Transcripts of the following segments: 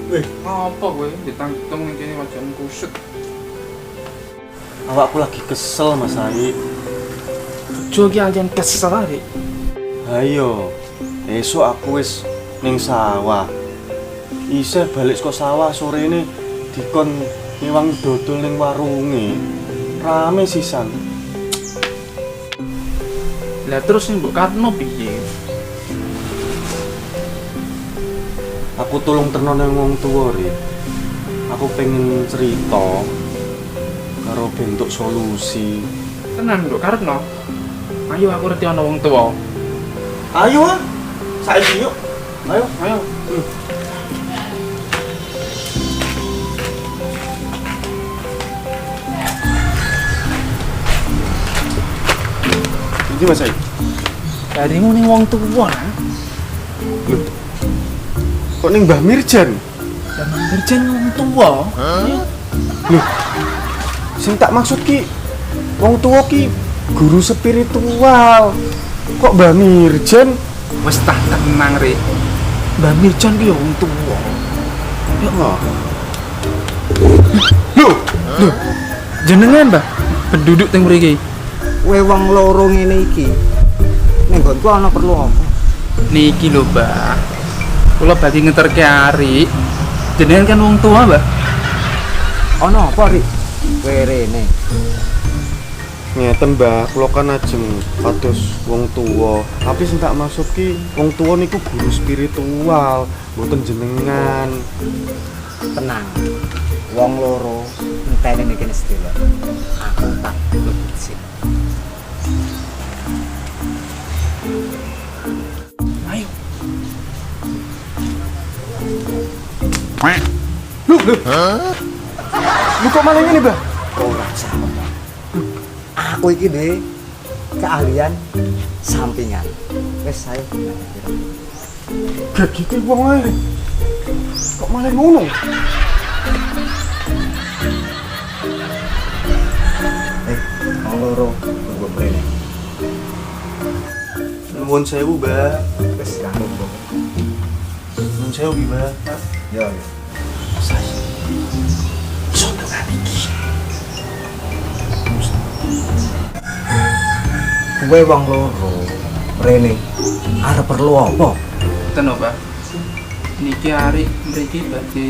Weh, apa kowe ditangtung ning kene wajan kusut. Awakku lagi kesel Mas Ai. Jo iki anjen kesel arek. Ayo, esok aku wis ning sawah. Isih balik saka sawah sore ini dikon ngiwang dodol ning warunge. Rame sisan. Lah terus ning Mbok Karno piye? Aku tolong terno nang wong tuwa Ri. Aku pengen cerita karo bentuk solusi. Tenan Mbok Karno. Ayo aku ngerti ana wong tuwa. Ayo ah, saiki yuk. Ayo. Ayo. Iki Mas Ai. Dari ning wong tuwa. Loh. Kok ning Mbah Mirjan? Jangan berjen wong tuwa. Loh. Sing tak maksud ki wong tuwa ki guru spiritual. Kok Mbah Mirjan? Wis tak tenang rek. Mbak Mirjan ki wong tuwa. Ya Allah. Loh, jenengan, Mbah, penduduk teng mriki. Kowe wong loro ngene iki. Ning nggonku ana perlu apa? Niki lho, Mbah. Kula badhe ngeterke Ari. Jenengan kan wong tua, Mbah. Ana apa, Rik? Kowe rene. Ngeten Mbah, kula kan ajeng kados wong tuwa. Tapi sing tak maksud ki wong tuwa niku guru spiritual, mboten jenengan. Tenang. Wong loro entene ning kene sedelo. Aku tak lebut sih. Ayo. Lu kok malah ngene, Mbah? Ora salah. Aku iki dhewe keahlian sampingan. Wes ayo. Gak gitu wong ae. Kok malah ngono? Wong loro tunggu mrene. Nuwun sewu, Mbah. Wes kamu. Nuwun sewu, Mbah. Yo yo. Kowe wong loro mrene arep perlu apa? Ten, Mbah. Niki Ari mriki badhe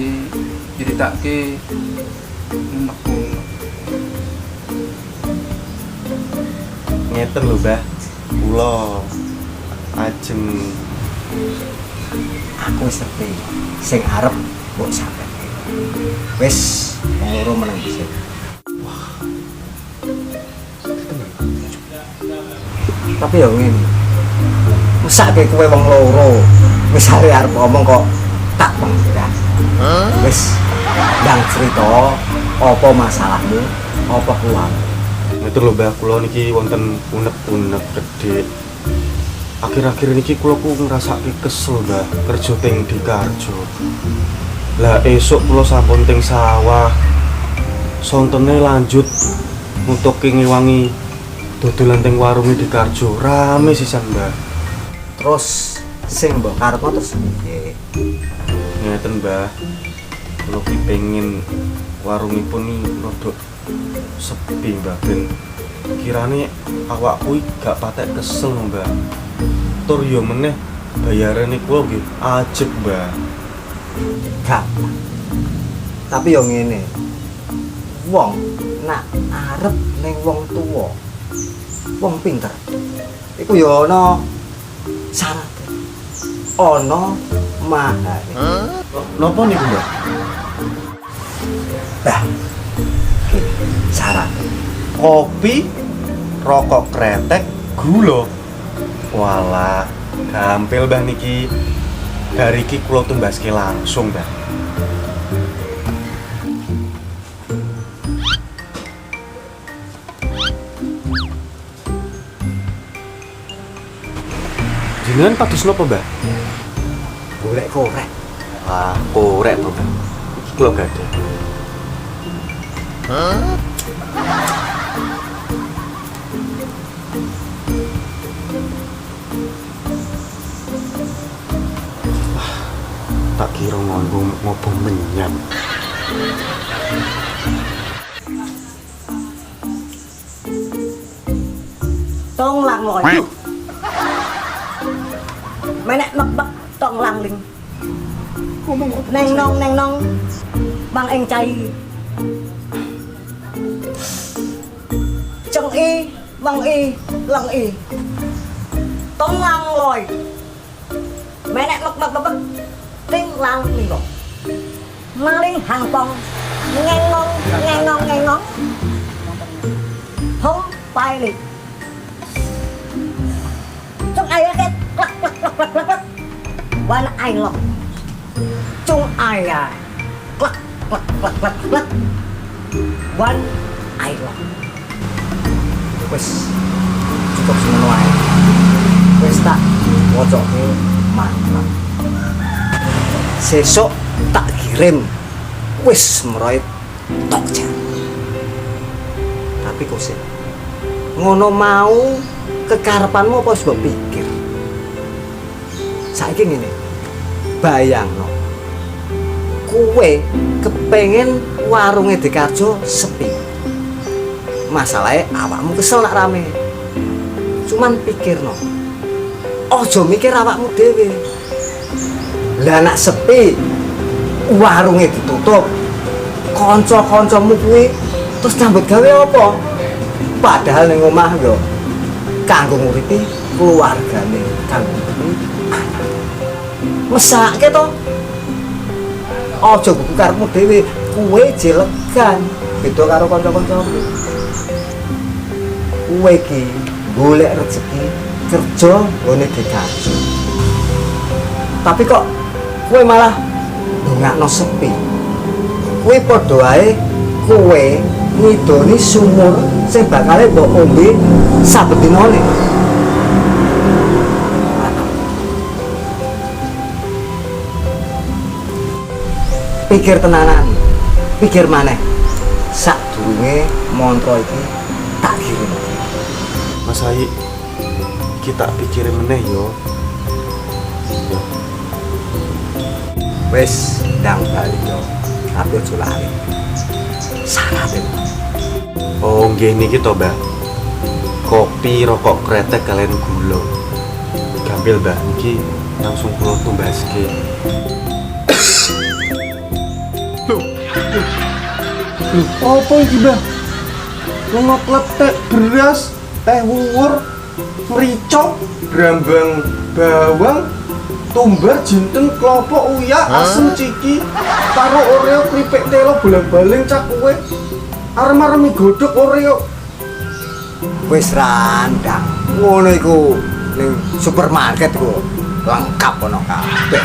nyritake unek-unek. Ngeten lho, Mbah. Kula ajeng Aku wis ngerti sing arep mbok sampaikan. Wis wong loro meneng dhisik. Tapi yo ngene. Usake kowe wong loro wis arep ngomong kok tak pengira. Wis ndang cerita apa masalahmu, apa kuwi. ngeten lho, Mbah. Kula niki wonten unek-unek gedhe. Akhir-akhir niki kula ku ngrasake kesel, Mbah, kerja teng Dikarjo. Lah esuk kula sampun teng sawah. Sontene lanjut nutuke ngewangi dodolan teng warung Dikarjo. Rame sisan, Mbah. Terus sing mbok karepno terus piye? Ngeten, Mbah. Kula ki pengin warungipun rada sepi, Mbah, ben kirane awakku gak patek kesel, Mbah. Tur yo meneh bayarane kula nggih ajeb, Mbah. Gak. Tapi yo ngene. Wong nak arep ning wong tuwa. Wong pinter. Iku yo ana syarat. Ana mahare. Napa niku, Mbah? Bah. Syarat. Kopi, rokok kretek, gula. Walah, gampil, Mbah niki. Dari iki kula tumbaske langsung, Mbah. Jenengan kados napa, Mbah? Golek korek. Wah, korek to, Mbah. Iki kula gak ada. Tak kira nganggo ngopo menyang. Tong lang ngồi menek mek tong lang ling neng nong bang anh chay trong y bang y lăng y tong lang ngồi menek mek ting lang ling go mang ling hàng pong nghe ngong không bay đi trong ai cái lắc quan ai lọc trong ai à lắc quan ai lọc wes cukup semua aja wes tak wocoknya mantap sesok tak kirim wes meroit tok jan tapi kok sih ngono mau kekarepanmu apa sebab pikir saiki ngene bayangno kowe kepengen warunge Dekarjo sepi masalahnya awakmu kesel nak rame cuman pikirno ojo mikir awakmu dhewe lah nak sepi warunge ditutup kanca-kancamu kuwi terus nyambut gawe apa padahal ning omah yo kanggo nguripi keluargane kanggo anak mesake to aja buku karepmu dhewe kowe jelegan beda karo kanca-kancamu kowe iki golek rezeki kerja ngene Dekarjo tapi kok kowe malah ndongakno sepi kowe padha ae kowe ngidoni sumur sing bakal mbok ombe saben dinane. Pikir tenanan, pikir maneh. Sadurunge mantra iki tak kirim. Mas Ai, kita pikirin meneh yo. Wes ndang bali yo. Tapi aja lali. Syaratnya Oh, nggih niki to, Mbah. Kopi, rokok kretek kalian gula. Gampil, Mbah. Niki langsung kula tumbaske. Apa iki, Mbah? Lengo kletek beras, teh wuwur, merica, brambang bawang, tumbar jinten, klopo uyak, asem ciki, karo oreo kripik telo bolang-baling cak kowe. Arem-arem godhog oreo. wis randang. Ngono iku ning supermarket iku lengkap ono kabeh.